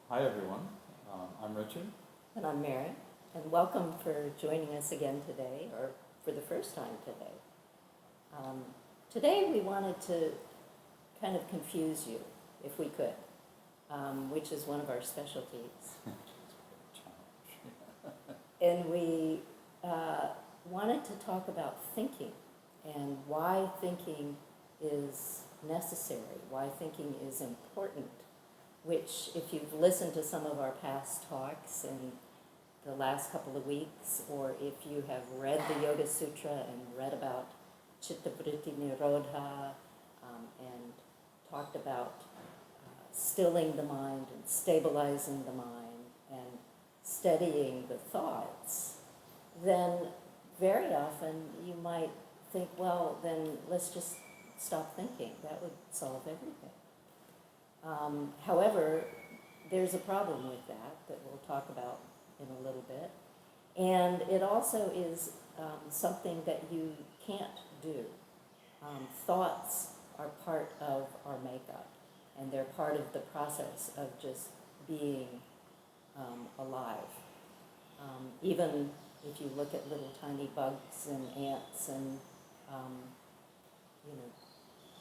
Hi everyone, I'm Richard. And I'm Mary, and welcome for joining us again today, or for the first time today. Today we wanted to kind of confuse you, if we could, which is one of our specialties. And we wanted to talk about thinking and why thinking is necessary, why thinking is important, which if you've listened to some of our past talks in the last couple of weeks, or if you have read the Yoga Sutra and read about Chitta-vritti Nirodha and talked about stilling the mind and stabilizing the mind and steadying the thoughts, then very often you might think, well, then let's just stop thinking. That would solve everything. However, there's a problem with that we'll talk about in a little bit. And it also is something that you can't do. Thoughts are part of our makeup, and they're part of the process of just being alive. Even if you look at little tiny bugs and ants and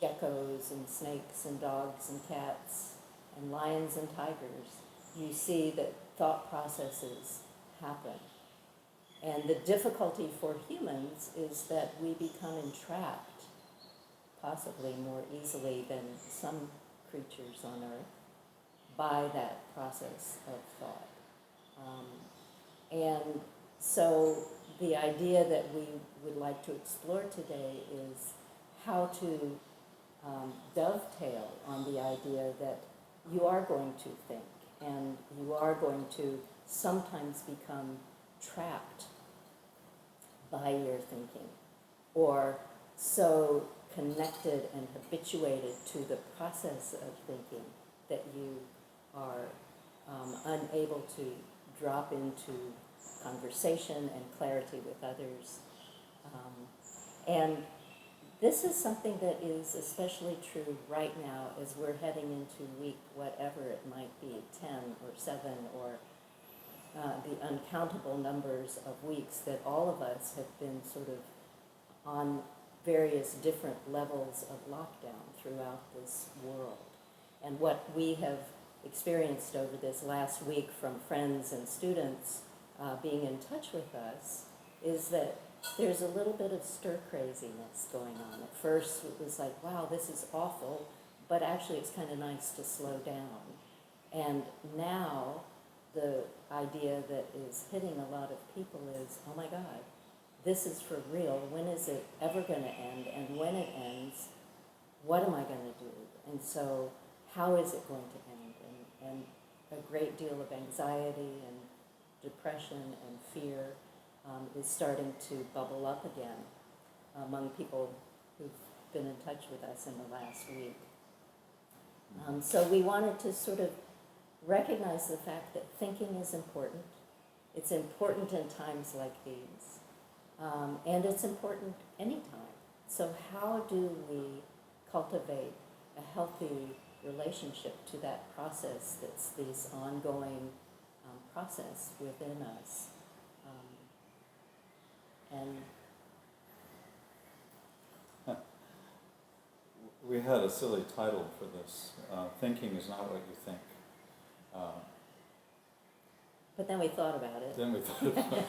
geckos and snakes and dogs and cats and lions and tigers, you see that thought processes happen. And the difficulty for humans is that we become entrapped, possibly more easily than some creatures on Earth, by that process of thought. And so the idea that we would like to explore today is how to dovetail on the idea that you are going to think and you are going to sometimes become trapped by your thinking, or so connected and habituated to the process of thinking that you are unable to drop into conversation and clarity with others. And this is something that is especially true right now as we're heading into week whatever it might be, 10 or 7 or the uncountable numbers of weeks that all of us have been sort of on various different levels of lockdown throughout this world. And what we have experienced over this last week from friends and students being in touch with us is that there's a little bit of stir craziness going on. At first it was like, wow, this is awful, but actually it's kind of nice to slow down. And now the idea that is hitting a lot of people is, oh my God, this is for real. When is it ever going to end? And when it ends, what am I going to do? And so how is it going to end? And a great deal of anxiety and depression and fear is starting to bubble up again among people who've been in touch with us in the last week. So we wanted to sort of recognize the fact that thinking is important. It's important in times like these, and it's important anytime. So how do we cultivate a healthy relationship to that process that's this ongoing process within us? We had a silly title for this, Thinking is Not What You Think. But then we thought about it. Then we thought about it.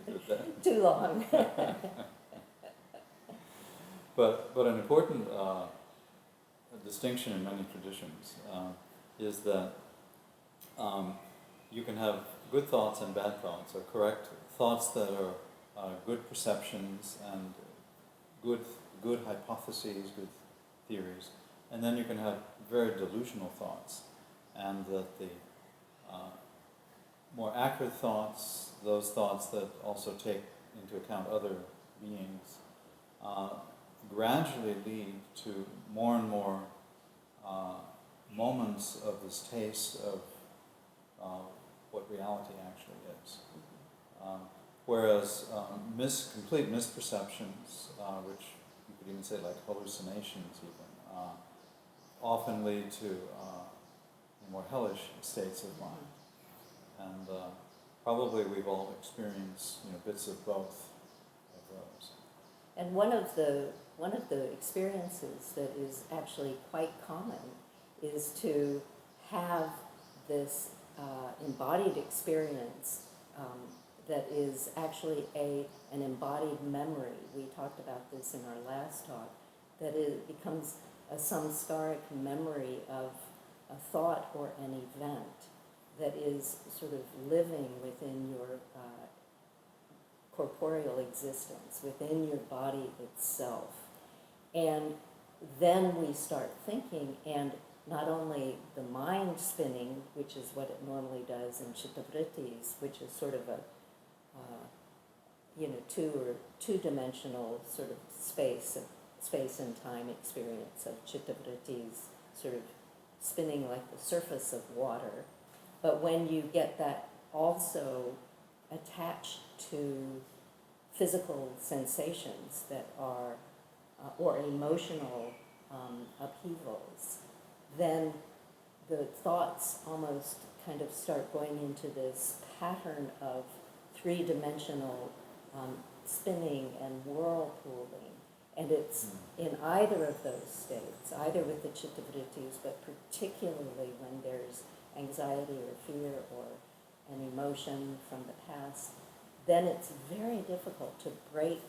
We did that. Too long. But an important distinction in many traditions is that you can have good thoughts and bad thoughts, or correct thoughts that are good perceptions and good hypotheses, good theories, and then you can have very delusional thoughts, and that the more accurate thoughts, those thoughts that also take into account other beings, gradually lead to more and more moments of this taste of what reality actually is. Whereas complete misperceptions, which you could even say like hallucinations even, often lead to more hellish states of mind. And probably we've all experienced, bits of both of those. And one of the experiences that is actually quite common is to have this embodied experience that is actually an embodied memory. We talked about this in our last talk, that it becomes a samskaric memory of a thought or an event that is sort of living within your corporeal existence, within your body itself. And then we start thinking, and not only the mind spinning, which is what it normally does in chittavrittis, which is sort of a two-dimensional sort of space and time experience of chittavrittis sort of spinning like the surface of water. But when you get that also attached to physical sensations that are, or emotional upheavals, then the thoughts almost kind of start going into this pattern of three-dimensional spinning and whirlpooling. And it's in either of those states, either with the chittavrittis, but particularly when there's anxiety or fear or an emotion from the past, then it's very difficult to break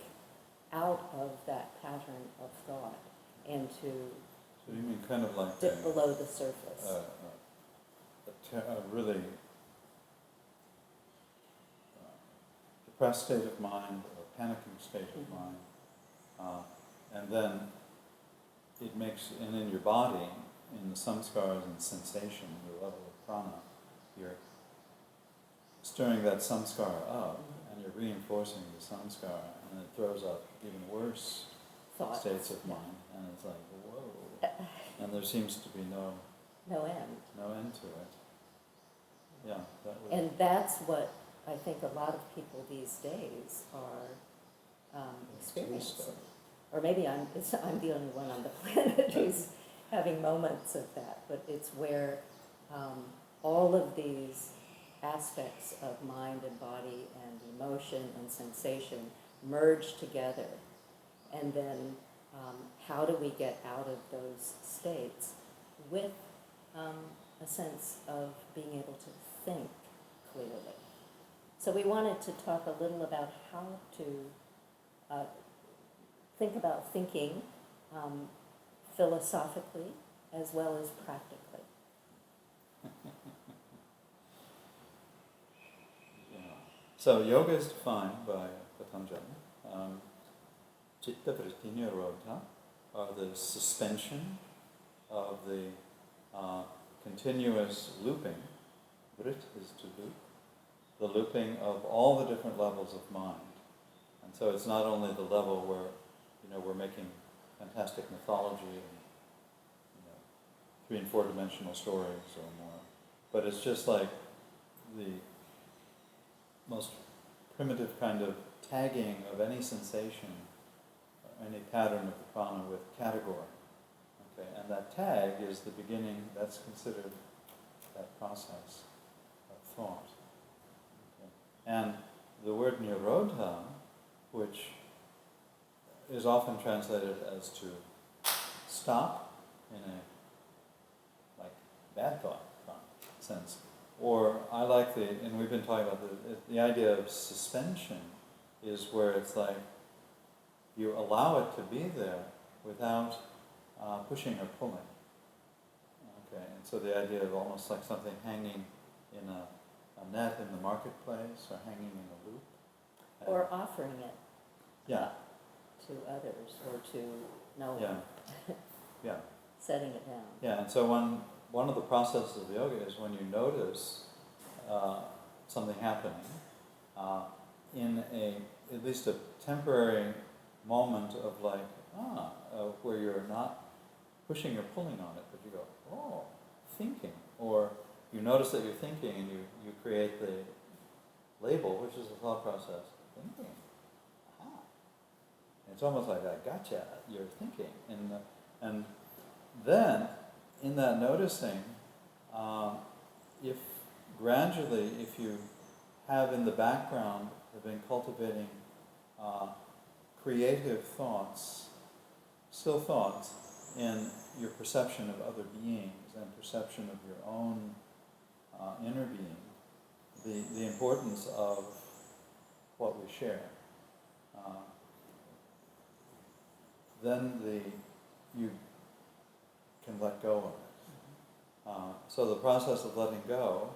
out of that pattern of thought and to So you mean kind of like dip below the surface. A really depressed state of mind or panicking state of mind, and then it makes, and in your body, in the samskaras and sensation, the level of prana, you're stirring that samskara up, and you're reinforcing the samskara, and it throws up even worse Thoughts. states of mind, and it's like, whoa, and there seems to be no end to it. Yeah, that would. And that's what I think a lot of people these days are experiencing. Or maybe I'm the only one on the planet who's having moments of that, but it's where all of these aspects of mind and body and emotion and sensation merge together. And then how do we get out of those states with a sense of being able to think clearly? So we wanted to talk a little about how to think about thinking philosophically as well as practically. Yeah. So yoga is defined by Patanjali. Chitta vritti nirodha, or the suspension of the continuous looping. Vrit is to loop. The looping of all the different levels of mind. And so it's not only the level where we're making fantastic mythology and 3 and 4 dimensional stories or more, but it's just like the most primitive kind of tagging of any sensation, or any pattern of the prana with category. Okay, and that tag is the beginning. That's considered that process of thought. Okay. And the word nirodha, which is often translated as to stop in a bad thought sense, or I like and we've been talking about the idea of suspension is where it's like you allow it to be there without pushing or pulling. Okay, and so the idea of almost like something hanging in a net in the marketplace, or hanging in a loop. Or offering it Yeah. to others, or to no one. Yeah. Yeah. Setting it down. Yeah, and so one of the processes of yoga is when you notice something happening in at least a temporary moment of like, where you're not pushing or pulling on it, but you go, oh, thinking. Or you notice that you're thinking and you create the label, which is the thought process, thinking. Aha. It's almost like a gotcha, you're thinking. And then, in that noticing, if gradually, if you have in the background, have been cultivating creative thoughts, still thoughts, in your perception of other beings and perception of your own inner being, the importance of what we share, then you can let go of it. So the process of letting go,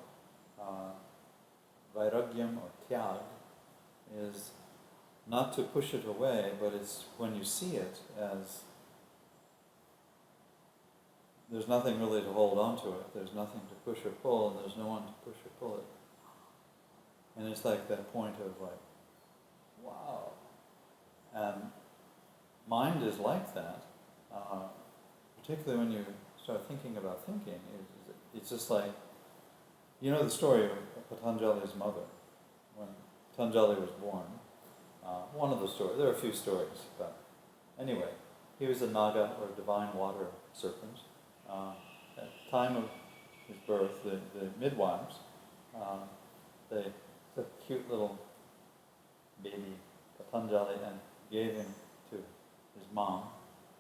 vairagyam or tyag, is not to push it away, but it's when you see it as there's nothing really to hold on to it, there's nothing to push or pull, and there's no one to push or pull it. And it's like that point of like, wow. And mind is like that, particularly when you start thinking about thinking. It's just like, you know the story of Patanjali's mother. When Patanjali was born, one of the stories, there are a few stories, but anyway, he was a naga, or divine water serpent. At the time of his birth, the midwives, they took a cute little baby Patanjali and gave him to his mom,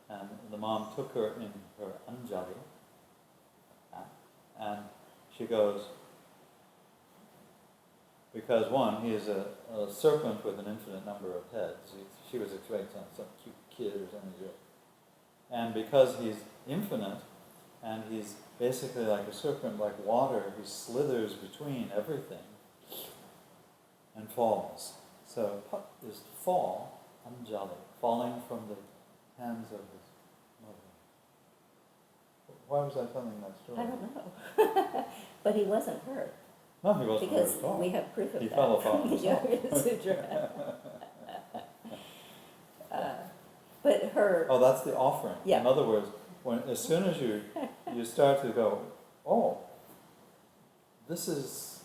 and the mom took her in her anjali, and she goes, because one, he is a serpent with an infinite number of heads. She was expecting some cute kid or something. And because he's infinite, and he's basically like a serpent, like water, he slithers between everything and falls. So Pat is to fall, anjali, falling from the hands of his mother. Why was I telling that story? I don't know. But he wasn't hurt. No, he wasn't hurt at all. Because we have proof of He that. fell upon the himself. Yoga Sutra. But her... Oh, that's the offering. Yeah. In other words, as soon as you start to go, oh, this is,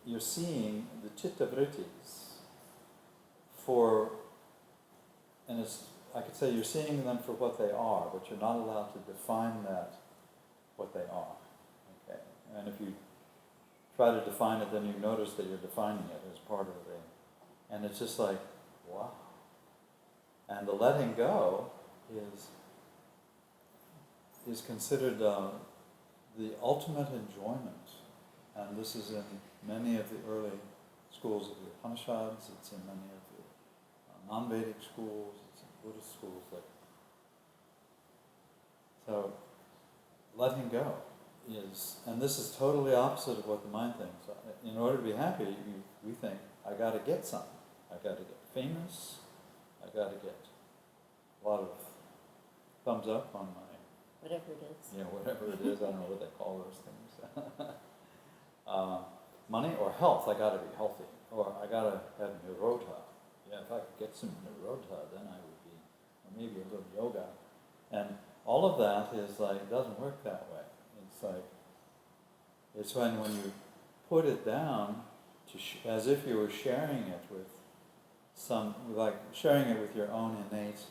you're seeing the chitta vrittis for, and I could say you're seeing them for what they are, but you're not allowed to define that, what they are. Okay? And if you try to define it, then you notice that you're defining it as part of it. And it's just like, wow. And the letting go is considered the ultimate enjoyment. And this is in many of the early schools of the Upanishads, it's in many of the non-Vedic schools, it's in Buddhist schools. So, letting go is, and this is totally opposite of what the mind thinks. In order to be happy, we think, I got to get something. I got to get famous. I got to get a lot of thumbs up on my... Whatever it is. Yeah, whatever it is. I don't know what they call those things. Money or health. I got to be healthy. Or I got to have nirodha. Yeah, if I could get some nirodha, then I would be, or maybe a little yoga. And all of that is like, it doesn't work that way. It's like, it's when you put it down, as if you were sharing it with like sharing it with your own innate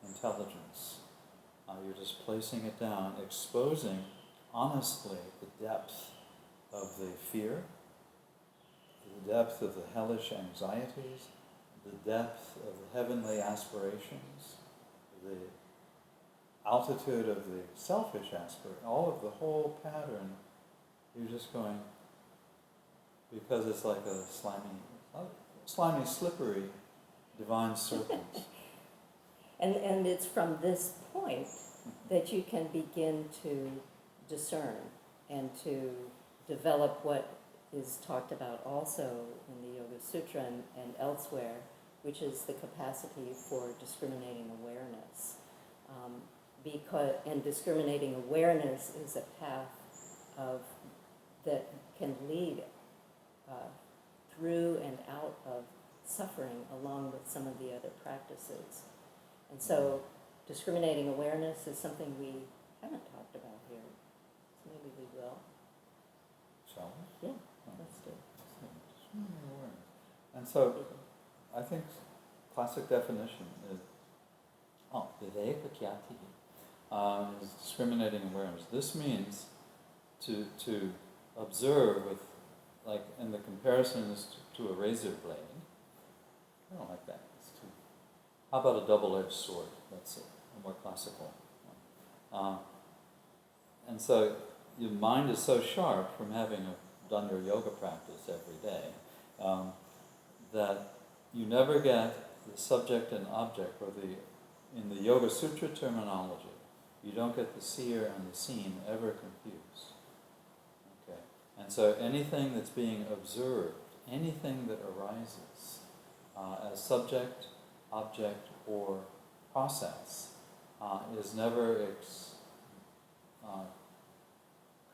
intelligence. You're just placing it down, exposing honestly the depth of the fear, the depth of the hellish anxieties, the depth of the heavenly aspirations, the altitude of the selfish aspiration, all of the whole pattern. You're just going, because it's like a slimy, slippery divine serpent. And it's from this point that you can begin to discern and to develop what is talked about also in the Yoga Sutra and elsewhere, which is the capacity for discriminating awareness. And discriminating awareness is a path that can lead through and out of suffering along with some of the other practices. And so discriminating awareness is something we haven't talked about here. So maybe we will. Shall we? Yeah, let's do it. Discriminating awareness. And so I think classic definition is viveka kyati, is discriminating awareness. This means to observe with, like, and the comparison is to a razor blade. I don't like that. It's too. How about a double-edged sword? That's a more classical one. And so your mind is so sharp from having done your yoga practice every day that you never get the subject and object, or in the Yoga Sutra terminology, you don't get the seer and the seen ever confused. Okay, and so anything that's being observed, anything that arises as subject, object, or process is never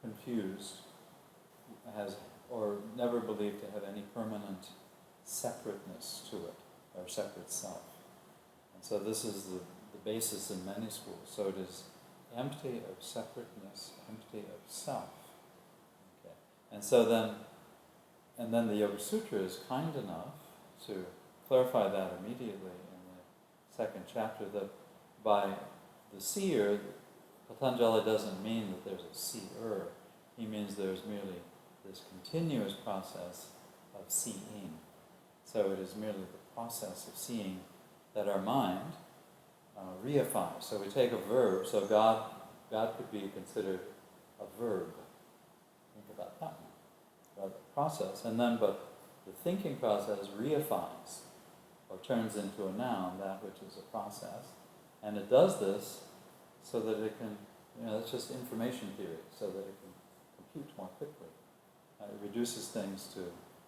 confused, or never believed to have any permanent separateness to it, or separate self. And so this is the basis in many schools. So it is empty of separateness, empty of self. Okay. And then the Yoga Sutra is kind enough to clarify that immediately in the second chapter, that by the seer, Patanjali doesn't mean that there's a seer. He means there's merely this continuous process of seeing. So it is merely the process of seeing that our mind reifies. So we take a verb. So God could be considered a verb. Think about that one. About the process. But the thinking process reifies, or turns into a noun, that which is a process. And it does this so that it can, it's just information theory, so that it can compute more quickly. It reduces things to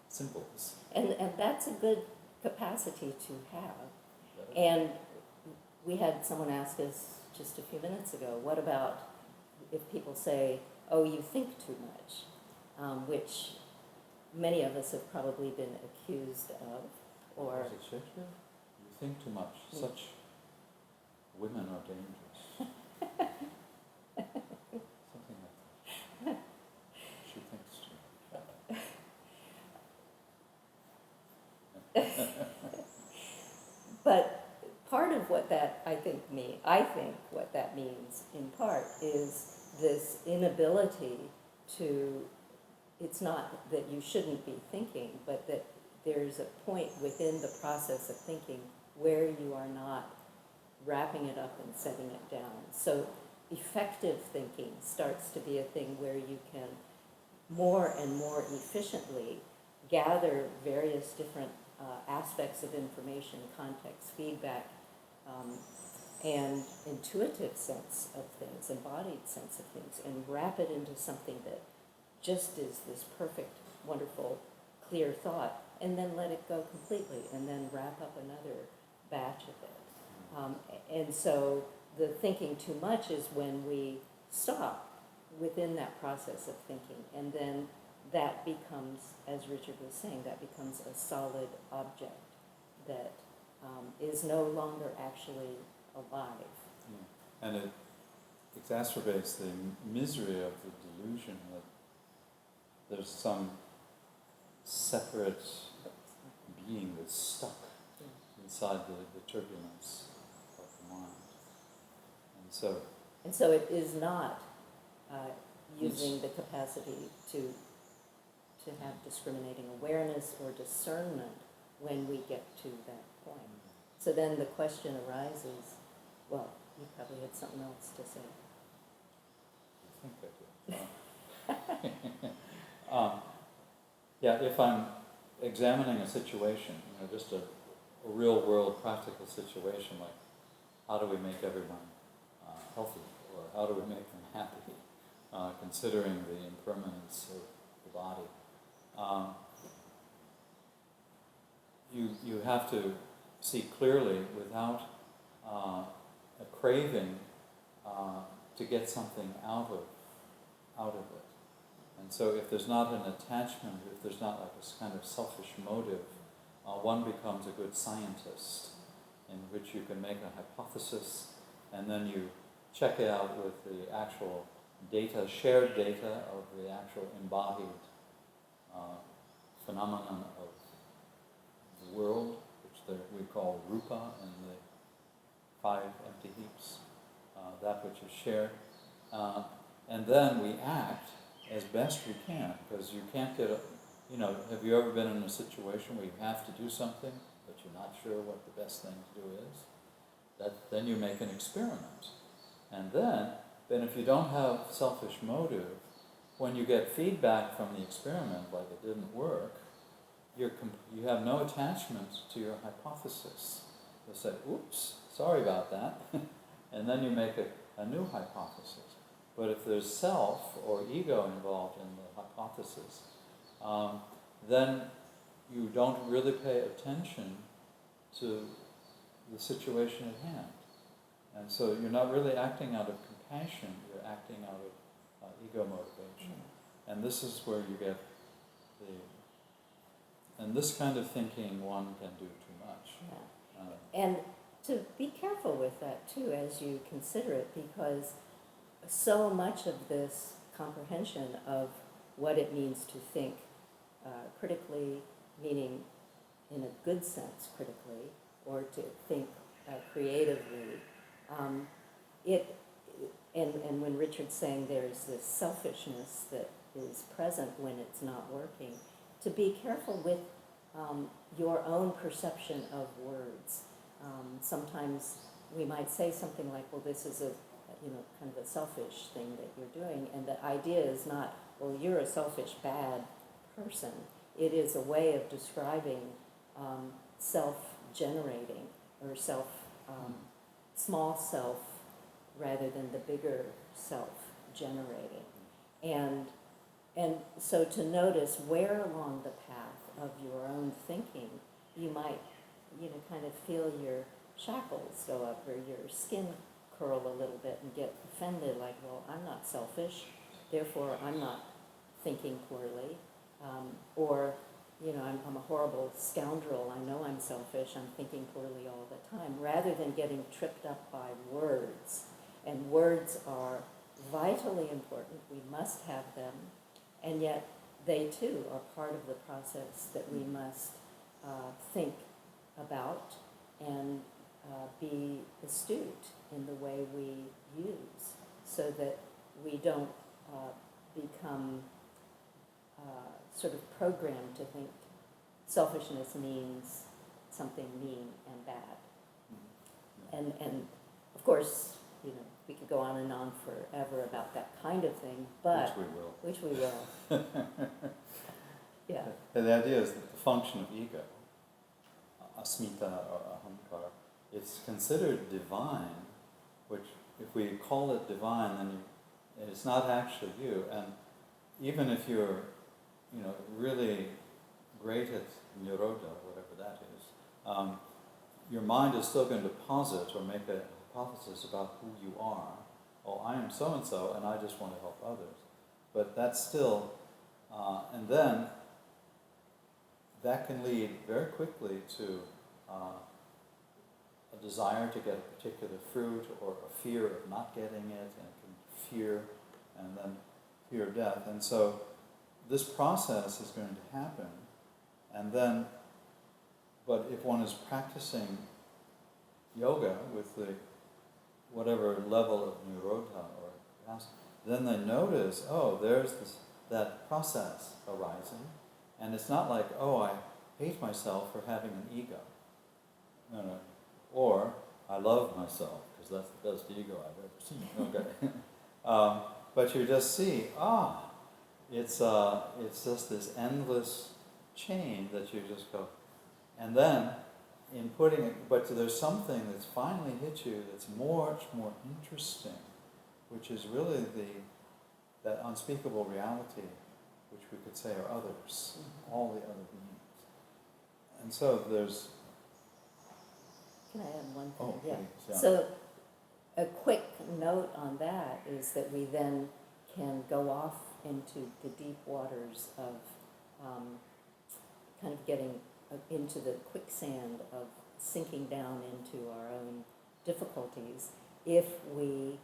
symbols. And that's a good capacity to have. And we had someone ask us just a few minutes ago, what about if people say, oh, you think too much, which many of us have probably been accused of, or... Was it Shakespeare? You think too much. Such women are dangerous. Something like that. She thinks too much. But part of what that I think what that means in part is this inability to, it's not that you shouldn't be thinking, but that there's a point within the process of thinking where you are not wrapping it up and setting it down. So effective thinking starts to be a thing where you can more and more efficiently gather various different aspects of information, context, feedback, and intuitive sense of things, embodied sense of things, and wrap it into something that just is this perfect, wonderful, clear thought, and then let it go completely, and then wrap up another batch of it. And so the thinking too much is when we stop within that process of thinking, and then that becomes, as Richard was saying, that becomes a solid object that is no longer actually alive. Yeah. And it exacerbates the misery of the delusion that there's some separate being that's stuck inside the turbulence of the mind. And so it is not using the capacity to have discriminating awareness or discernment when we get to that point. So then the question arises, well, you probably had something else to say. I think I do. Yeah, if I'm examining a situation, just a real world practical situation, like how do we make everyone healthy, or how do we make them happy, considering the impermanence of the body. You have to see clearly without a craving to get something out of it. And so if there's not an attachment, if there's not like this kind of selfish motive, one becomes a good scientist, in which you can make a hypothesis and then you check it out with the actual data, shared data of the actual embodied phenomenon of the world, which we call rupa in the 5 empty heaps, that which is shared. And then we act as best we can, because you can't get have you ever been in a situation where you have to do something, but you're not sure what the best thing to do is? Then you make an experiment. And then if you don't have selfish motive, when you get feedback from the experiment, like it didn't work, you have no attachment to your hypothesis. You say, oops, sorry about that, and then you make a new hypothesis. But if there's self or ego involved in the hypothesis, then you don't really pay attention to the situation at hand. And so you're not really acting out of compassion, you're acting out of ego motivation. And this is where you get and this kind of thinking one can do too much. Yeah. And to be careful with that too as you consider it, because so much of this comprehension of what it means to think critically, meaning in a good sense critically, or to think creatively, and when Richard's saying there's this selfishness that is present when it's not working, to be careful with your own perception of words. Sometimes we might say something like, well, this is kind of a selfish thing that you're doing, and the idea is not, well, you're a selfish, bad person. It is a way of describing self-generating, or small self rather than the bigger self generating. And so to notice where along the path of your own thinking you might, kind of feel your shackles go up or your skin curl a little bit and get offended, like, well, I'm not selfish, therefore I'm not thinking poorly, or I'm a horrible scoundrel, I know I'm selfish, I'm thinking poorly all the time, rather than getting tripped up by words. And words are vitally important, we must have them, and yet they too are part of the process that we must think about and be astute in the way we use, so that we don't become sort of programmed to think selfishness means something mean and bad. And of course, we could go on and on forever about that kind of thing, but which we will. Yeah. The idea is that the function of ego, asmita or ahankara, it's considered divine, which if we call it divine, then it's not actually you. And even if you're, really great at nirodha, whatever that is, your mind is still going to posit or make a hypothesis about who you are. Oh, I am so-and-so, and I just want to help others. But that's still, and then that can lead very quickly to a desire to get a particular fruit, or a fear of not getting it, and fear, and then fear of death. And so this process is going to happen, and then, but if one is practicing yoga with the whatever level of nirodha or capacity, then they notice, oh, there's that process arising, and it's not like, oh, I hate myself for having an ego. No. Or, I love myself, because that's the best ego I've ever seen. Okay. But you just see, it's just this endless chain that you just go. And then, in putting it, but there's something that's finally hit you that's much more interesting, which is really that unspeakable reality, which we could say are others, all the other beings. And so there's... Can I add one thing? Oh, yeah. please, yeah. So a quick note on that is that we then can go off into the deep waters of kind of getting into the quicksand of sinking down into our own difficulties if we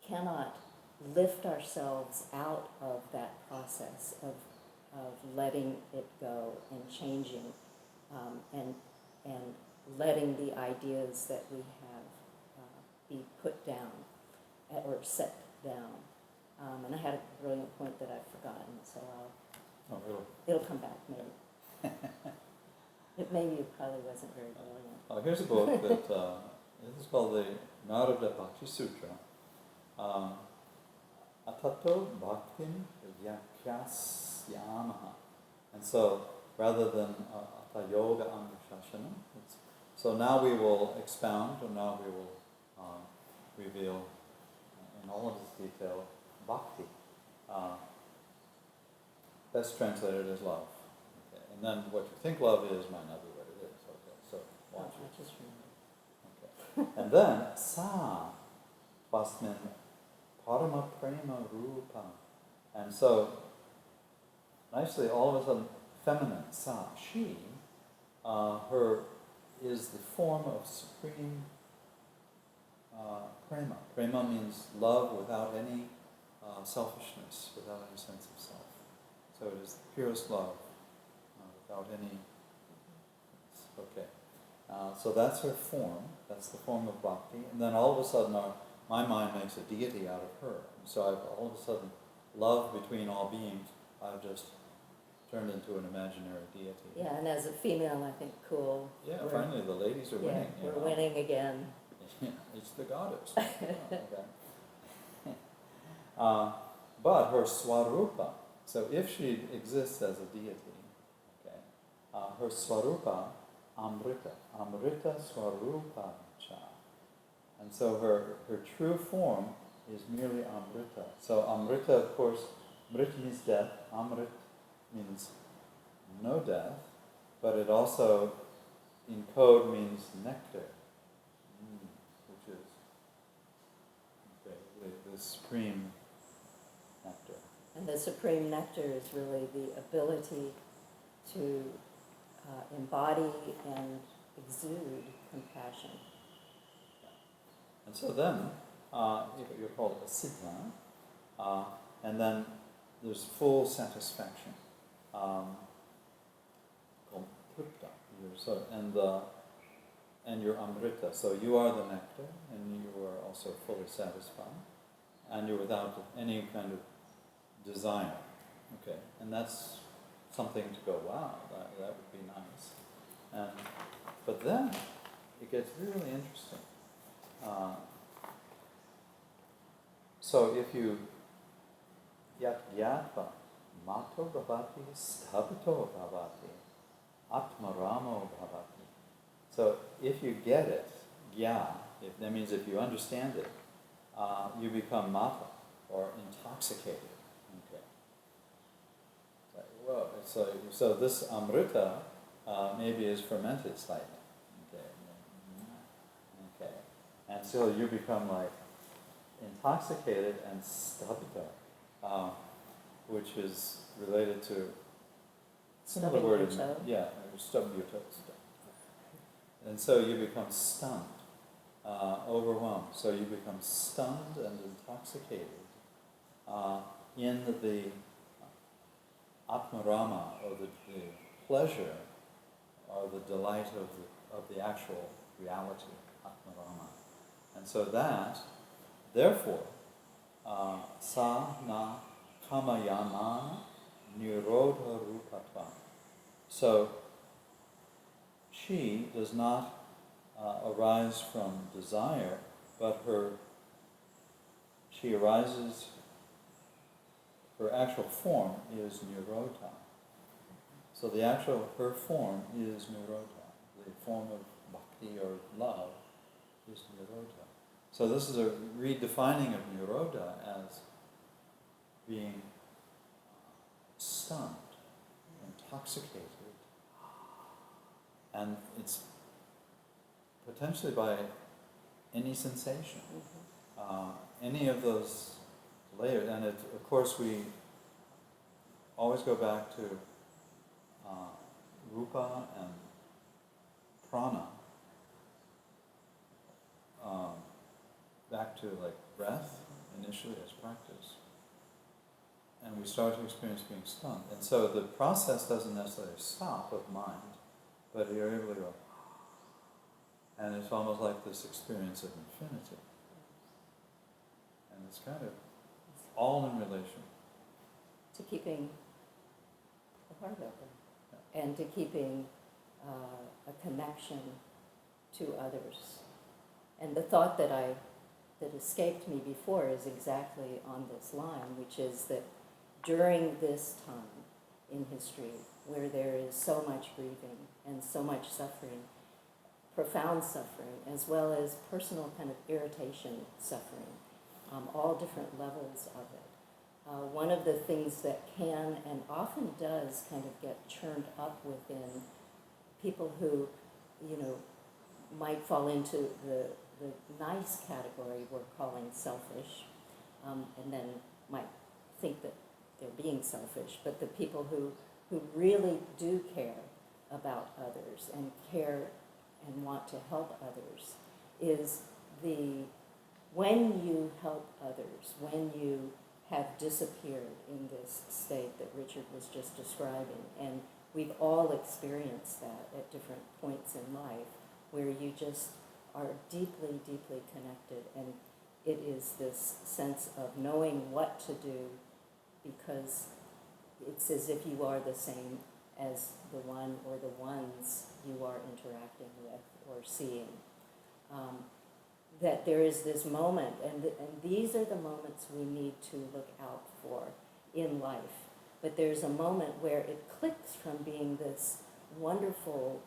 cannot lift ourselves out of that process of letting it go and changing, and letting the ideas that we have be put down. never set down. And I had a brilliant point that I've forgotten, so Oh, really? it'll come back maybe. Maybe it probably wasn't very brilliant. Oh, here's a book that this is called the Narada Bhakti Sutra. Atato Bhaktin Vyakyasyamaha. And so, rather than Ata Yoga Angushashanam, so now we will expound, and now we will reveal in all of its detail Bhakti. Best translated as love. Okay. And then what you think love is might not be what it is. Okay, so watch it. I just remember. Okay. And then Sa Vasmin Parama Prema Rupa. And so nicely all of a sudden feminine, Sa, she, her is the form of supreme prema. Prema means love without any selfishness, without any sense of self. So it is the purest love, without any... Okay. So that's her form, that's the form of bhakti. And then all of a sudden my mind makes a deity out of her. And so all of a sudden, love between all beings, I've just turned into an imaginary deity. Yeah, and as a female, I think cool. Yeah, finally the ladies are winning. Yeah, we're winning again. It's the goddess. Okay. But her swarupa, so if she exists as a deity, okay, her swarupa, amrita, amrita swarupa cha. And so her true form is merely amrita. So amrita, of course, mrit means death, amrit means no death, but it also, in code, means nectar, which is the supreme nectar. And the supreme nectar is really the ability to embody and exude compassion. And so then, you're called a siddha, and then there's full satisfaction, called tripta. And you're amrita, so you are the nectar, and you are also fully satisfied, and you're without any kind of desire. Okay, and that's something to go, wow, that would be nice. But then it gets really interesting. So if you yat gyatva mato bhavati stabito bhavati atmaramo bhavati. So if you get it, that means if you understand it, you become mata, or intoxicated. Okay. It's like, whoa, so this amrita maybe is fermented slightly. Okay. And so you become like intoxicated and stabita, which is related to similar word in stabita. And so you become stunned, overwhelmed. So you become stunned and intoxicated in the atmarama, or the pleasure, or the delight of the actual reality, atmarama. And so that, therefore, sa na kamayamana nirodha rupatva. So she does not arise from desire, but she arises, her actual form is nirodha. So her form is nirodha. The form of bhakti or love is nirodha. So this is a redefining of nirodha as being stunned, intoxicated, and it's potentially by any sensation, any of those layers. And of course we always go back to rupa and prana, back to like breath initially as practice, and we start to experience being stunned. And so the process doesn't necessarily stop of mind, but you're able to go, and it's almost like this experience of infinity. And it's kind of all in relation. To keeping the heart open and to keeping a connection to others. And the thought that escaped me before is exactly on this line, which is that during this time in history where there is so much grieving and so much suffering, profound suffering, as well as personal kind of irritation suffering, all different levels of it. One of the things that can and often does kind of get churned up within people who, might fall into the nice category we're calling selfish, and then might think that they're being selfish, but the people who really do care about others and care and want to help others is when you help others, when you have disappeared in this state that Richard was just describing, and we've all experienced that at different points in life, where you just are deeply, deeply connected, and it is this sense of knowing what to do because it's as if you are the same as the one or the ones you are interacting with or seeing. That there is this moment, and these are the moments we need to look out for in life. But there's a moment where it clicks from being this wonderful,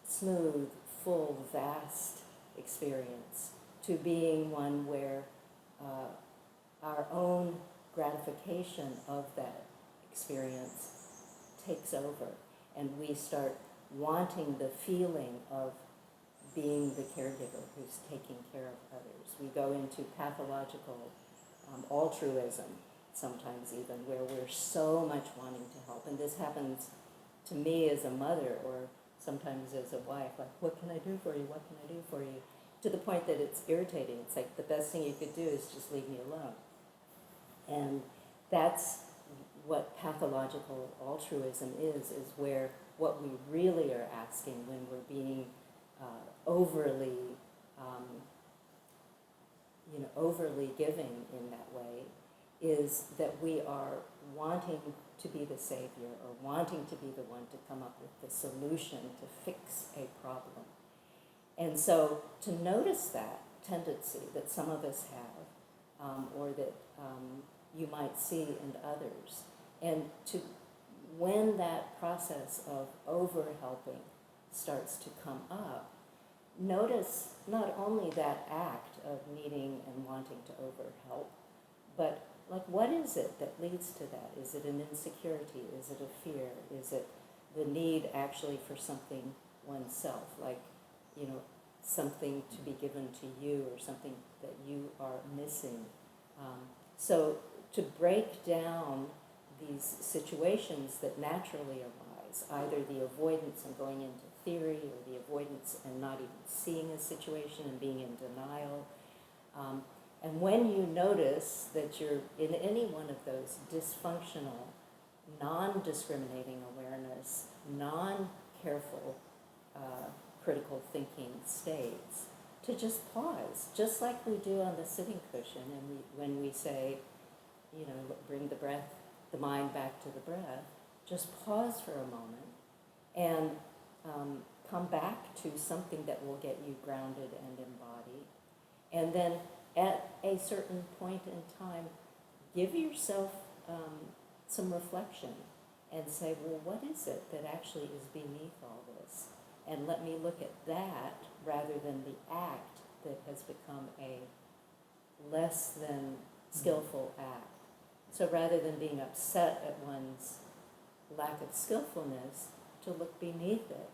smooth, full, vast experience to being one where our own gratification of that experience takes over, and we start wanting the feeling of being the caregiver who's taking care of others. We go into pathological altruism sometimes even, where we're so much wanting to help. And this happens to me as a mother or sometimes as a wife, like, what can I do for you? What can I do for you? To the point that it's irritating. It's like the best thing you could do is just leave me alone. And that's what pathological altruism is where what we really are asking when we're being overly giving in that way is that we are wanting to be the savior or wanting to be the one to come up with the solution to fix a problem. And so to notice that tendency that some of us have or that you might see in others, and to when that process of over-helping starts to come up, notice not only that act of needing and wanting to overhelp, but like what is it that leads to that? Is it an insecurity? Is it a fear? Is it the need actually for something oneself, like, something to be given to you or something that you are missing? So to break down these situations that naturally arise, either the avoidance and going into theory or the avoidance and not even seeing a situation and being in denial. And when you notice that you're in any one of those dysfunctional, non-discriminating awareness, non-careful critical thinking states, to just pause, just like we do on the sitting cushion, and when we say, bring the mind back to the breath, just pause for a moment and come back to something that will get you grounded and embodied. And then at a certain point in time, give yourself some reflection and say, well, what is it that actually is beneath all this? And let me look at that rather than the act that has become a less than skillful act. So rather than being upset at one's lack of skillfulness, to look beneath it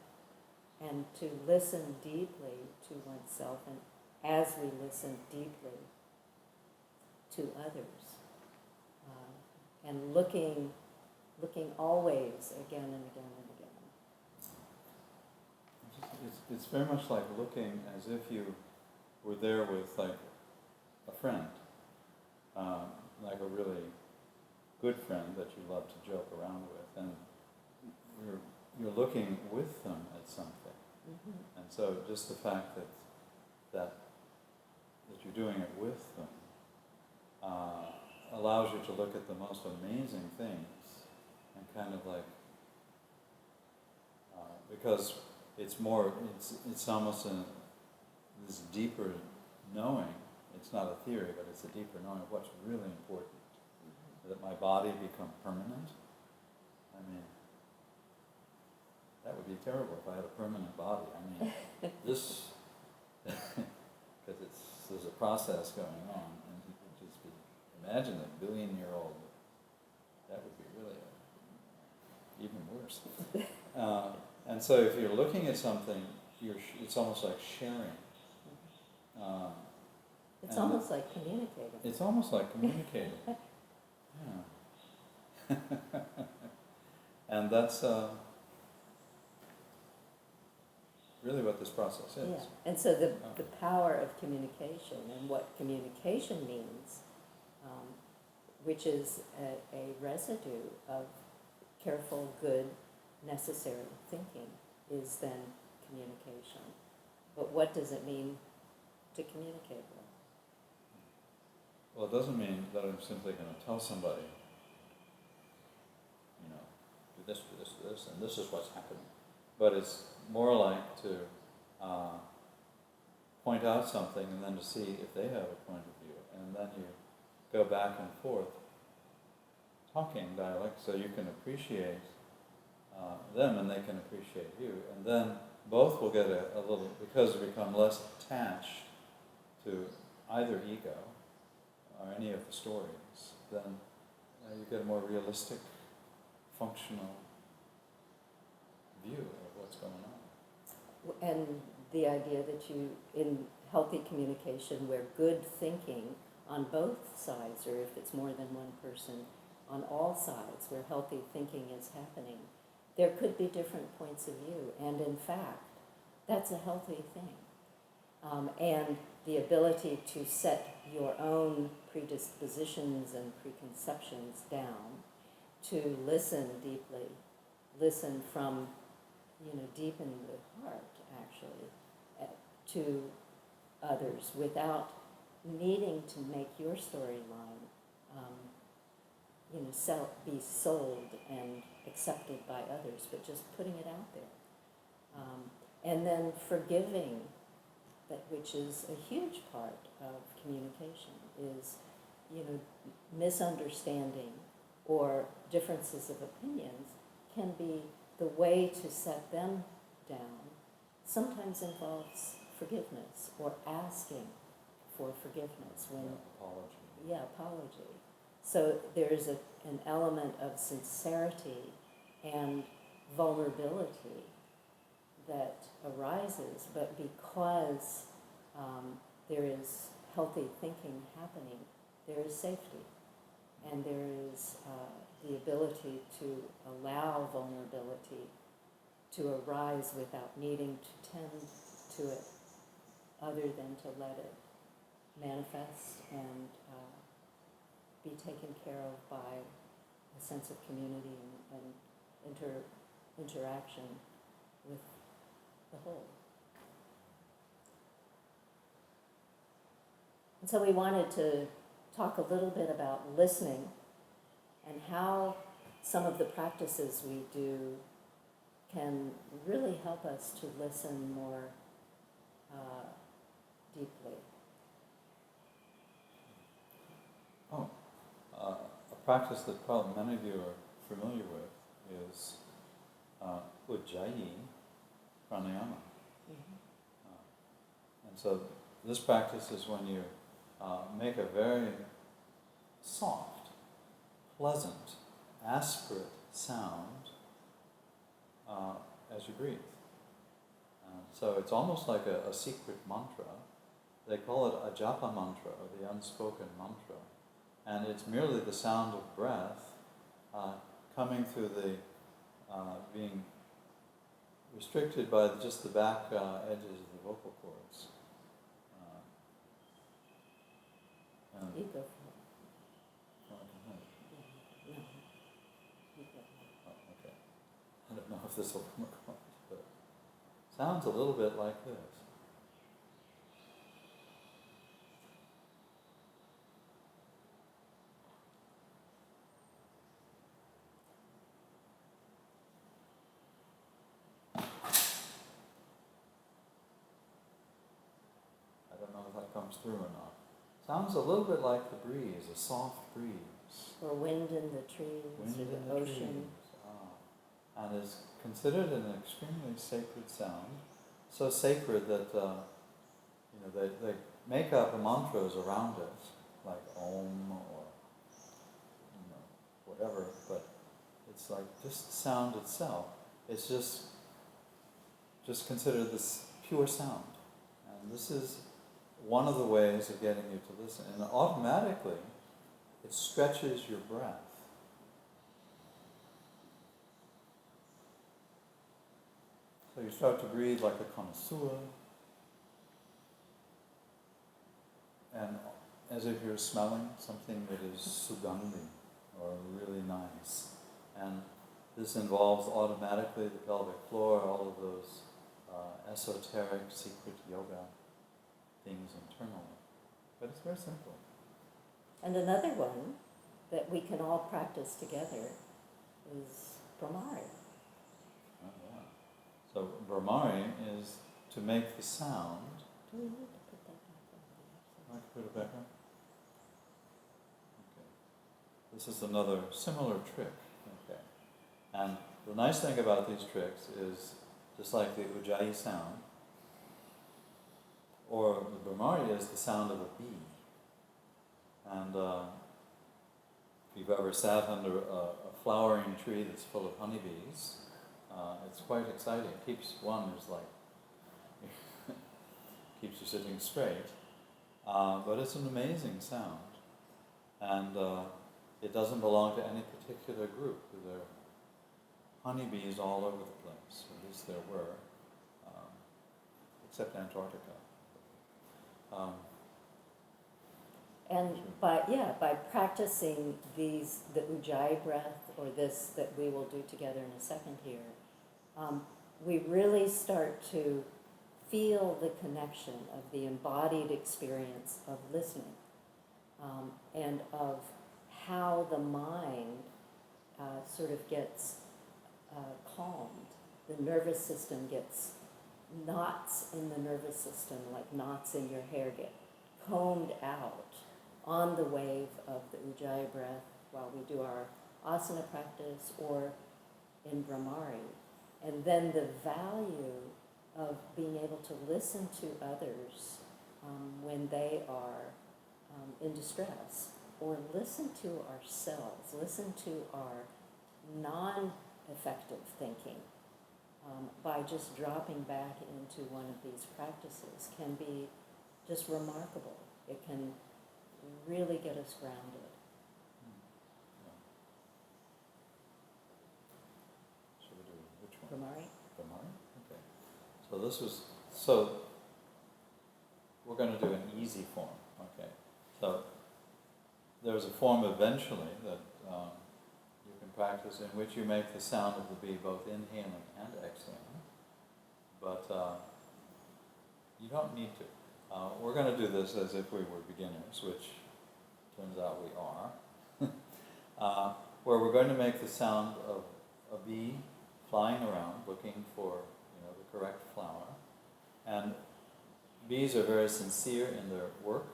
and to listen deeply to oneself, and as we listen deeply to others, and looking always again and again and again. It's very much like looking as if you were there with like a friend, like a really good friend that you love to joke around with, and you're looking with them at something. Mm-hmm. And so just the fact that you're doing it with them to look at the most amazing things and kind of like, because it's almost this deeper knowing. It's not a theory, but it's a deeper knowing of what's really important. That my body become permanent. I mean, that would be terrible if I had a permanent body. I mean, this, because there's a process going on, and you could just imagine a billion-year-old. That would be really even worse. And so if you're looking at something, it's almost like sharing. It's almost like communicating. It's almost like communicating. Yeah. And that's really what this process is. Yeah. And so the power of communication and what communication means, which is a residue of careful, good, necessary thinking, is then communication. But what does it mean to communicate well? Well, it doesn't mean that I'm simply going to tell somebody, do this, do this, do this, and this is what's happening. But it's more like to point out something and then to see if they have a point of view. And then you go back and forth, talking dialect, so you can appreciate them and they can appreciate you. And then both will get a little, because you become less attached to either ego or any of the stories, then you get a more realistic, functional view of what's going on. And the idea that you, in healthy communication where good thinking on both sides, or if it's more than one person, on all sides where healthy thinking is happening, there could be different points of view. And in fact, that's a healthy thing. And the ability to set your own predispositions and preconceptions down, to listen deeply, listen from, deep in the heart, actually, to others without needing to make your storyline, be sold and accepted by others, but just putting it out there. And then forgiving, which is a huge part of communication, is, misunderstanding or differences of opinions can be the way to set them down. Sometimes involves forgiveness or asking for forgiveness when Apology. Yeah, apology. So there's an element of sincerity and vulnerability that arises, but because there is healthy thinking happening, there is safety, and there is the ability to allow vulnerability to arise without needing to tend to it, other than to let it manifest and be taken care of by a sense of community and interaction with the whole. And so we wanted to talk a little bit about listening and how some of the practices we do can really help us to listen more deeply. A practice that probably many of you are familiar with is Ujjayi pranayama. Mm-hmm. And so this practice is when you make a very soft, pleasant, aspirate sound as you breathe. So it's almost like a secret mantra. They call it a japa mantra, or the unspoken mantra. And it's merely the sound of breath coming through the, being restricted by just the back edges of the vocal cords. You go for it. Oh, I can hear it. Yeah. You go for it. Oh, okay. I don't know if this will come across, but sounds a little bit like this. comes through or not. Sounds a little bit like the breeze, a soft breeze. Or wind in the trees, Wind or in the the ocean. trees. And is considered an extremely sacred sound. So sacred that they make up the mantras around it, like Om or whatever, but it's like just sound itself. It's just considered this pure sound. And this is one of the ways of getting you to listen. And automatically, it stretches your breath. So you start to breathe like a connoisseur, and as if you're smelling something that is sugandhi, or really nice. And this involves automatically the pelvic floor, all of those esoteric, secret yoga things internally. But it's very simple. And another one that we can all practice together is Brahmari. Oh, yeah. So Brahmari is to make the sound. Do we need to put that back on? I can put it back on. Okay. This is another similar trick. Okay. And the nice thing about these tricks is, just like the Ujjayi sound, or the Brahmari is the sound of a bee. And if you've ever sat under a flowering tree that's full of honeybees, it's quite exciting. It keeps one is like keeps you sitting straight. But it's an amazing sound, and it doesn't belong to any particular group. There are honeybees all over the place. At least there were, except Antarctica. And by practicing the Ujjayi breath, or this that we will do together in a second here, we really start to feel the connection of the embodied experience of listening, and of how the mind sort of gets calmed. The nervous system gets, knots in the nervous system, like knots in your hair, get combed out on the wave of the Ujjayi breath while we do our asana practice or in Brahmari. And then the value of being able to listen to others when they are in distress, or listen to ourselves, listen to our non-effective thinking, by just dropping back into one of these practices can be just remarkable. It can really get us grounded. Should we do which one? Brahmari? Brahmari? Okay. So we're going to do an easy form. Okay. So there's a form eventually that you can practice in which you make the sound of the bee both inhaling and exhaling. But you don't need to. We're going to do this as if we were beginners, which turns out we are, where we're going to make the sound of a bee flying around looking for the correct flower. And bees are very sincere in their work.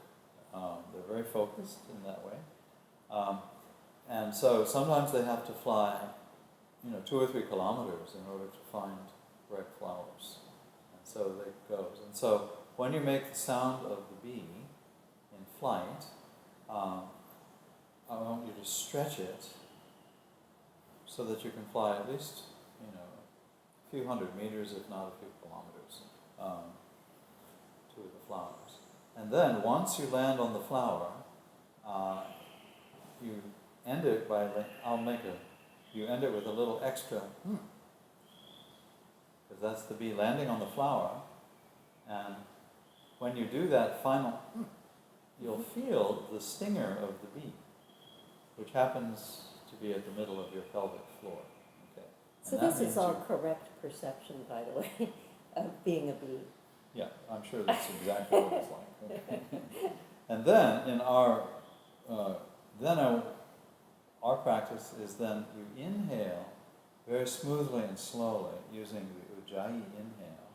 They're very focused in that way. And so sometimes they have to fly 2 or 3 kilometers in order to find correct flowers. And so it goes. And so when you make the sound of the bee in flight, I want you to stretch it so that you can fly at least, a few hundred meters, if not a few kilometers, to the flowers. And then once you land on the flower, you end it by, you end it with a little extra, because that's the bee landing on the flower. And when you do that final, you'll feel the stinger of the bee, which happens to be at the middle of your pelvic floor. Okay. So this is all correct perception, by the way, of being a bee. Yeah, I'm sure that's exactly what it's like. Okay. And then in our practice is then you inhale very smoothly and slowly using the Ujjayi inhale,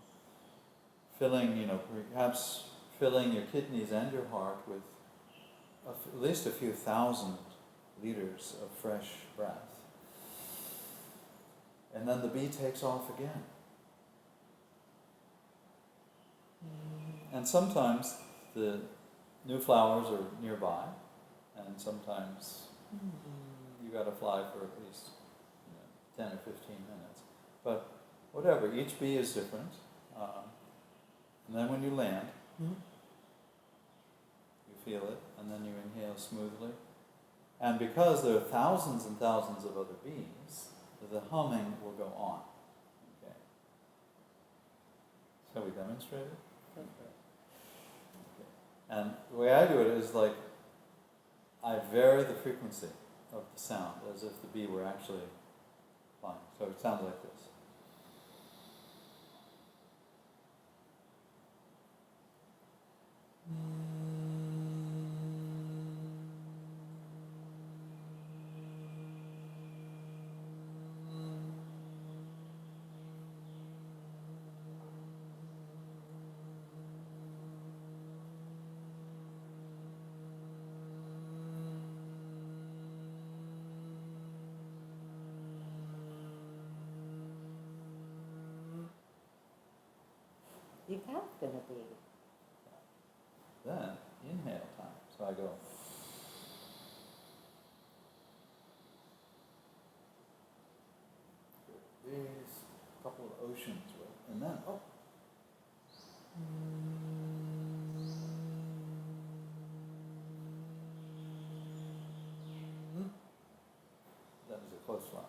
filling, perhaps filling your kidneys and your heart with at least a few thousand liters of fresh breath. And then the bee takes off again. And sometimes the new flowers are nearby, and sometimes you got to fly for at least 10 or 15 minutes. But whatever, each bee is different. And then when you land, you feel it, and then you inhale smoothly. And because there are thousands and thousands of other bees, the humming will go on. Okay. Shall we demonstrate it? Okay. And the way I do it is like, I vary the frequency of the sound as if the bee were actually flying. So it sounds like this. You have been a bee. Then, inhale time. So I go. There's a couple of oceans, right? And then, oh. That was a close one.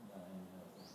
And then I inhale again.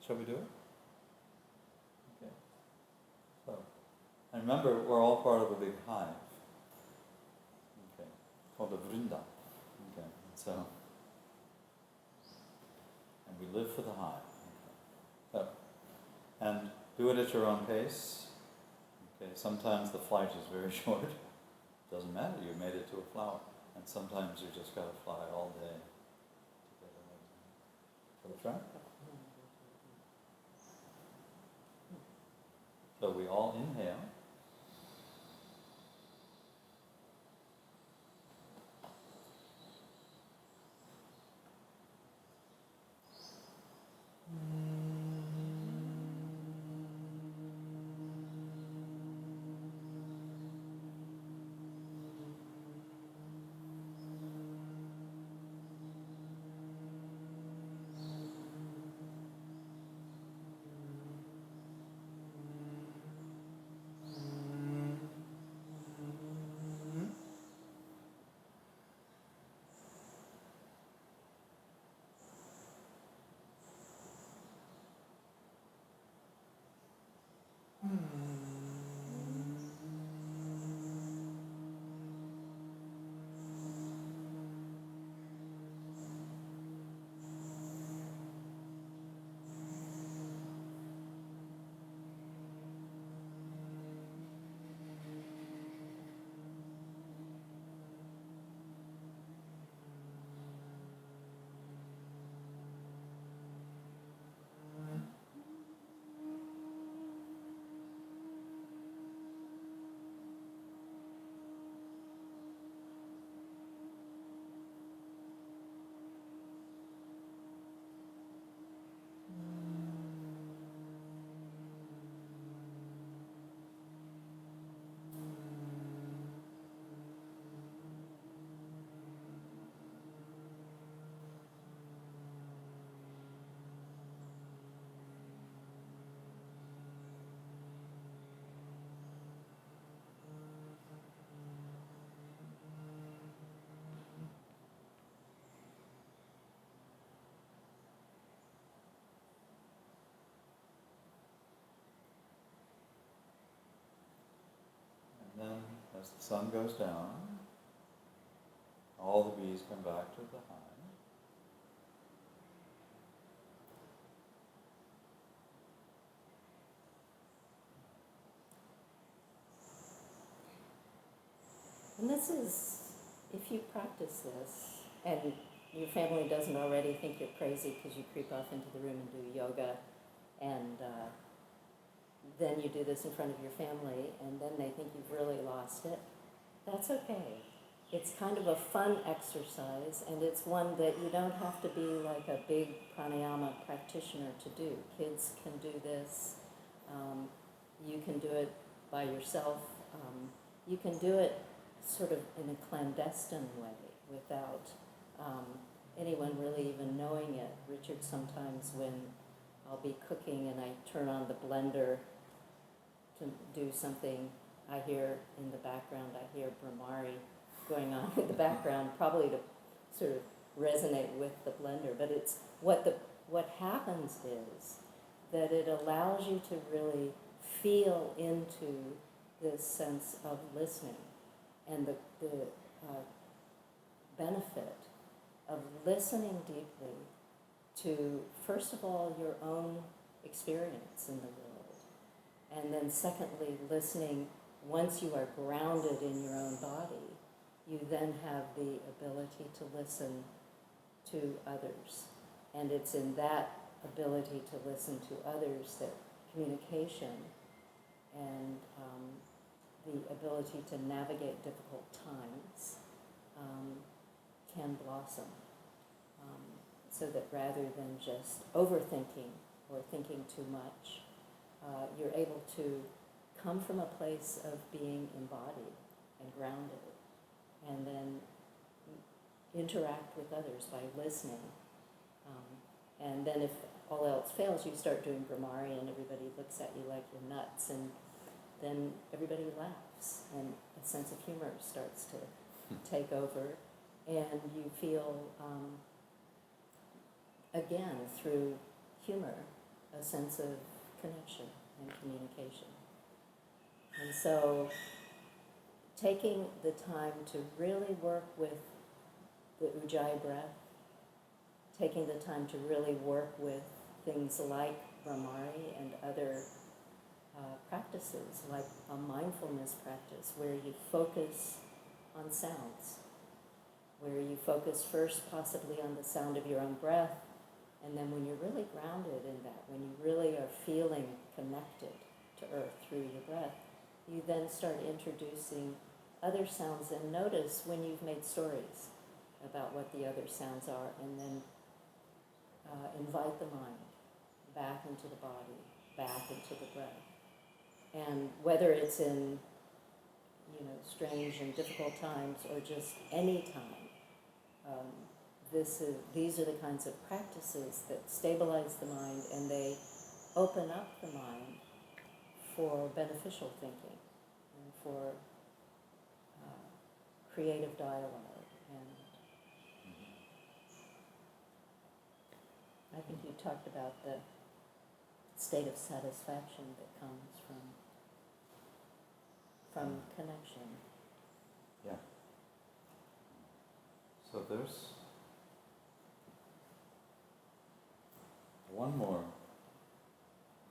Shall we do it? Okay. So, and remember, we're all part of a big hive. Okay. Called a vrinda. Okay. So, and we live for the hive. Okay. So, and do it at your own pace. Okay. Sometimes the flight is very short. Doesn't matter. You made it to a flower. And sometimes you just got to fly all day. Shall we try? So we all inhale. As the sun goes down, all the bees come back to the hive. And this is, if you practice this, and your family doesn't already think you're crazy because you creep off into the room and do yoga, and then you do this in front of your family, and then they think you've really lost it, that's okay. It's kind of a fun exercise, and it's one that you don't have to be like a big pranayama practitioner to do. Kids can do this. You can do it by yourself. You can do it sort of in a clandestine way without anyone really even knowing it. Richard, sometimes when I'll be cooking and I turn on the blender to do something, I hear in the background, I hear Brahmari going on in the background, probably to sort of resonate with the blender. But it's what happens is that it allows you to really feel into this sense of listening and the benefit of listening deeply to, first of all, your own experience in the world, and then secondly, listening once you are grounded in your own body, you then have the ability to listen to others. And it's in that ability to listen to others that communication and the ability to navigate difficult times can blossom. So that rather than just overthinking or thinking too much, you're able to come from a place of being embodied and grounded, and then interact with others by listening. And then if all else fails, you start doing Brahmari and everybody looks at you like you're nuts, and then everybody laughs and a sense of humor starts to take over, and you feel, again, through humor, a sense of connection and communication. And so taking the time to really work with the Ujjayi breath, taking the time to really work with things like Brahmari and other practices, like a mindfulness practice where you focus on sounds, where you focus first possibly on the sound of your own breath, and then when you're really grounded in that, when you really are feeling connected to earth through your breath, you then start introducing other sounds, and notice when you've made stories about what the other sounds are, and then invite the mind back into the body, back into the breath. And whether it's in, strange and difficult times or just any time, these are the kinds of practices that stabilize the mind, and they open up the mind for beneficial thinking and for creative dialogue. And I think you talked about the state of satisfaction that comes from connection. Yeah. So there's one more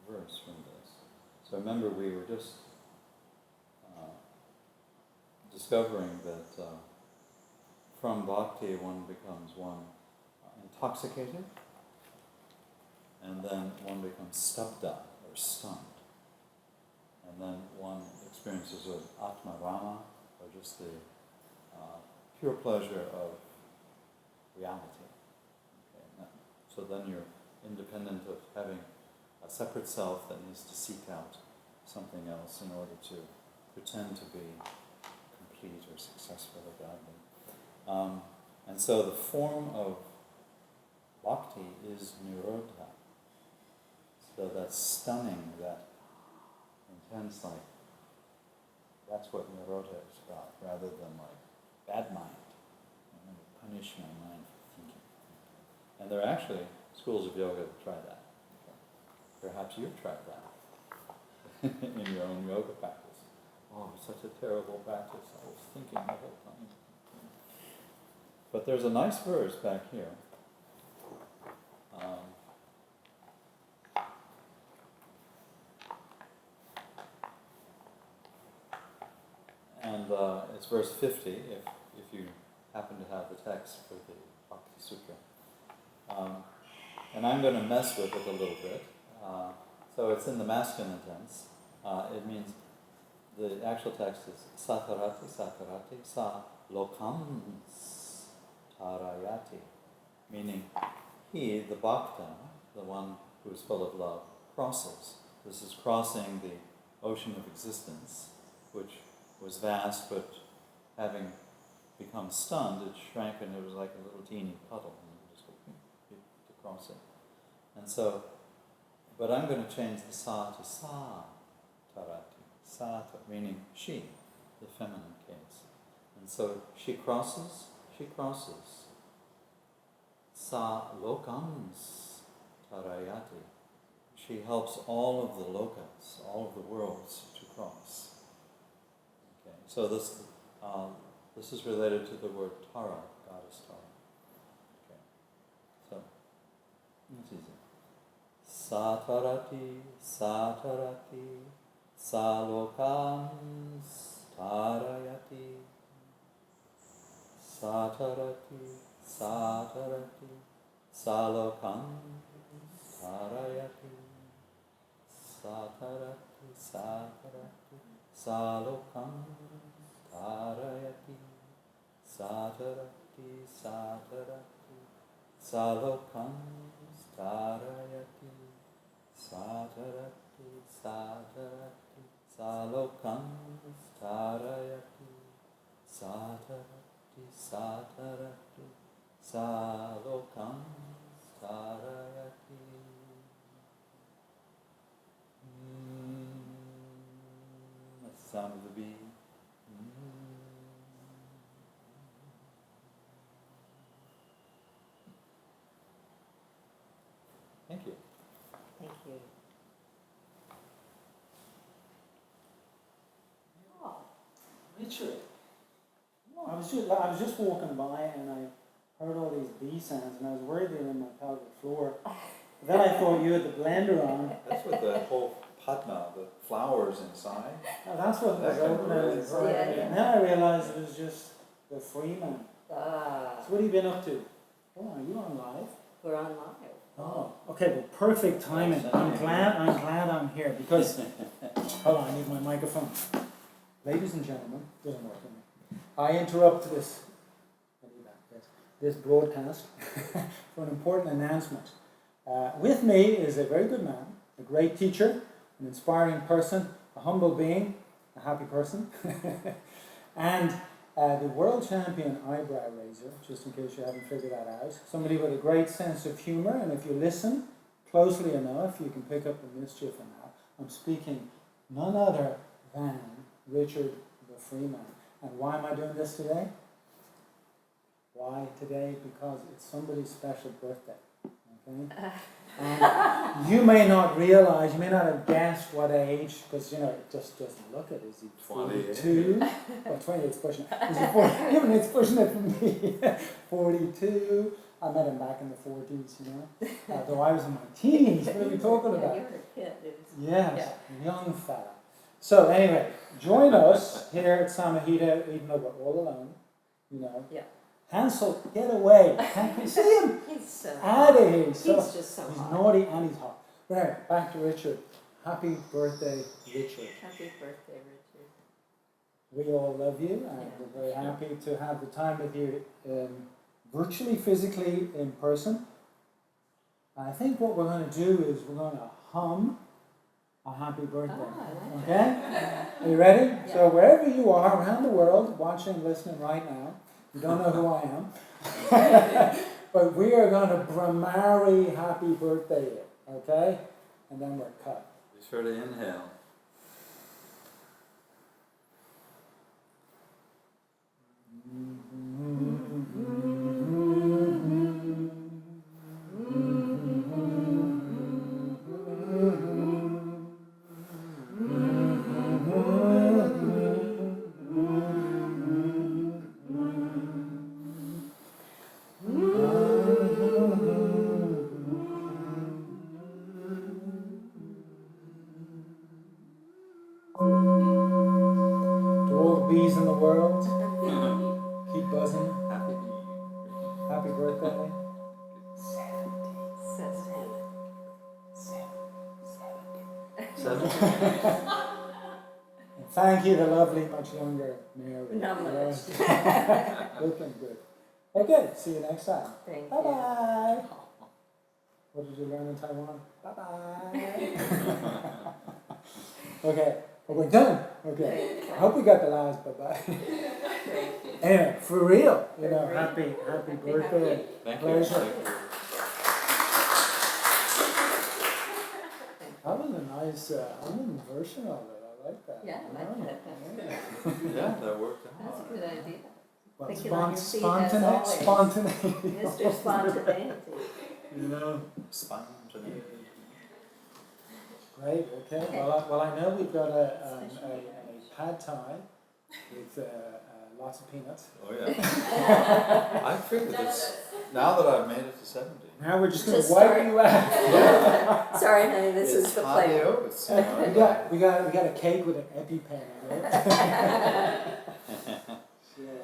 verse from this. So remember, we were just discovering that from bhakti one becomes intoxicated, and then one becomes stabda, or stunned. And then one experiences of Atma Rama, or just the pure pleasure of reality. Okay? So then you're independent of having a separate self that needs to seek out something else in order to pretend to be complete or successful or godly. And so the form of bhakti is nirodha. So that stunning, that intense, that's what nirodha is about, rather than bad mind. Punish my mind for thinking. And there are actually schools of yoga that try that. Perhaps you've tried that in your own yoga practice. Oh, such a terrible practice. I was thinking the whole time. But there's a nice verse back here. And it's verse 50, if you happen to have the text for the Bhakti Sutra. And I'm going to mess with it a little bit. So it's in the masculine tense. It means, the actual text is satarati, satarati, sa lokams tarayati. Meaning, he, the bhakta, the one who is full of love, crosses. This is crossing the ocean of existence, which was vast, but having become stunned, it shrank and it was like a little teeny puddle, and you just to cross it. And so, but I'm going to change the sa to sa tarati. Sa, meaning she, the feminine case. And so she crosses. Sa lokams tarayati. She helps all of the lokas, all of the worlds to cross. Okay, so this is related to the word Tara, goddess Tara. Okay, so it's easy. Satarati, satarati, salokams tarayati. Satarati, satarati, salokams tarayati. Satarati, satarati, salokams tarayati. Satarati, satarati, salokams tarayati. Satarati, satarati, salokams tarayati. Satarati, satarati, salokams tarayati. That's the sound of the bee. Thank you. Thank you. Oh, Richard, I was just walking by and I heard all these bee sounds and I was worried they were in my pelvic floor. But then I thought you had the blender on. That's what the whole padma, the flowers inside. Oh, that's what was That can opening really inside. hurt. And then I realized it was just the Freeman. So what have you been up to? Oh, are you on live? we're on live. Oh, okay, well, perfect timing. I'm glad I'm here because, hold on, I need my microphone. Ladies and gentlemen, doesn't work for me. I interrupt this broadcast for an important announcement. With me is a very good man, a great teacher, an inspiring person, a humble being, a happy person, and the world champion eyebrow raiser, just in case you haven't figured that out. Somebody with a great sense of humor, and if you listen closely enough, you can pick up the mischief in that. I'm speaking none other than Richard the Freeman. And why am I doing this today? Why today? Because it's somebody's special birthday. Okay? And you may not realize, you may not have guessed what age, because it just doesn't look it. Is he 42? Well, 28's pushing it. Is he 40? Even it's pushing it for me. 42. I met him back in the 40s, though I was in my teens. What are we talking about? You were a kid. Yes, young fella. So anyway, join us here at Samahita, even though we're all alone, Yeah. Hansel, get away. Can't you see him? He's so Out of here. He's just so He's hot. naughty and he's hot. Right, back to Richard. Happy birthday, Richard. Happy birthday, Richard. We all love you and we're very happy to have the time with you virtually, physically, in person. I think what we're going to do is we're going to hum a happy birthday. Oh, I like Okay? Are you ready? Yeah. So wherever you are around the world, watching, listening right now, you don't know who I am, but we are going to Brahmari happy birthday it, okay? And then we're cut. Be sure to inhale. bumblebees in the world. Keep buzzing. Happy Happy birthday. 70. And thank you, the lovely, much younger Mary. Not much. Good. Okay, see you next time. Thank you. Bye-bye. What did you learn in Taiwan? Bye-bye. Okay, we're done. Okay, I hope we got the last bye-bye. Anyway, for real, happy birthday. Thank you. Pleasure. Thank you. That was a nice version of it. I like that. Yeah, I like that. Yeah, that worked out. That's a good idea. Well, Thinking on your feet, as always. spontaneity. Mr. Spontaneity. Spontaneity. Great. Okay. Well, I know we've got a pad thai with lots of peanuts. Oh yeah. I figured this. Now that I've made it to 70. Now we're just going Just to wipe start. you out. Sorry, honey, this is the plan. It's we got a cake with an EpiPen on it. Yeah.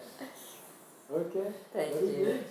Okay. Thank Very you. good.